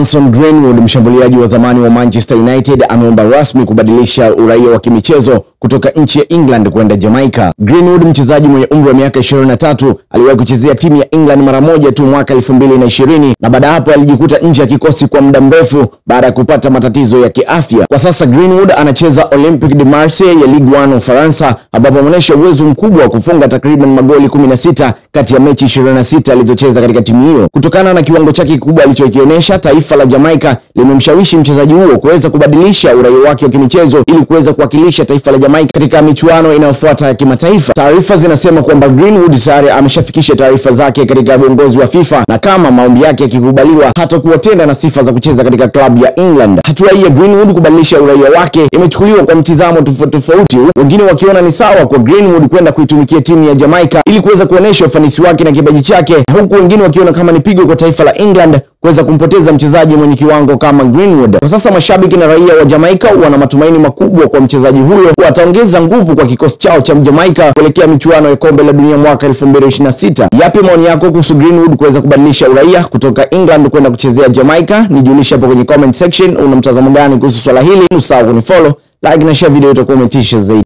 Mason Greenwood, mshambuliaji wa zamani wa Manchester United, ameomba rasmi kubadilisha uraia wa kimichezo kutoka nchi ya England kwenda Jamaica. Greenwood, mchezaji mwenye umri wa miaka 23, aliwahi kuchezea timu ya England mara moja tu mwaka 2020 na baada hapo alijikuta nje ya kikosi kwa muda mrefu baada ya kupata matatizo ya kiafya. Kwa sasa Greenwood anacheza Olympique de Marseille ya Ligue 1 Ufaransa, ambapo ameonyesha uwezo mkubwa wa kufunga takriban magoli 16 kati ya mechi 26 alizocheza katika timu hiyo. Kutokana na kiwango chake kikubwa alichokionyesha, taifa la Jamaica limemshawishi mchezaji huo kuweza kubadilisha uraia wake wa kimichezo ili kuweza kuwakilisha taifa la Jamaica katika michuano inayofuata ya kimataifa. Taarifa zinasema kwamba Greenwood tayari ameshafikisha taarifa zake katika viongozi wa FIFA, na kama maombi yake yakikubaliwa hatakuwa tena na sifa za kucheza katika klabu ya England. Hatua hii ya Greenwood kubadilisha uraia wake imechukuliwa kwa mtizamo tofauti, wengine wakiona ni sawa kwa Greenwood kwenda kuitumikia timu ya Jamaica ili kuweza kuonesha ufanisi wake na kipaji chake, huku wengine wakiona kama ni pigo kwa taifa la England kuweza kumpoteza mchezaji mwenye kiwango kama Greenwood. Kwa sasa mashabiki na raia wa Jamaica wana matumaini makubwa kwa mchezaji huyo, ataongeza nguvu kwa kikosi chao cha Jamaica kuelekea michuano ya kombe la dunia mwaka 2026. Yapi maoni yako kuhusu Greenwood kuweza kubadilisha uraia kutoka England kwenda kuchezea Jamaica? Nijulisha hapo kwenye comment section. Una mtazamo gani kuhusu swala hili? Usisahau kunifollow, like na share video, itakuwa umetisha zaidi.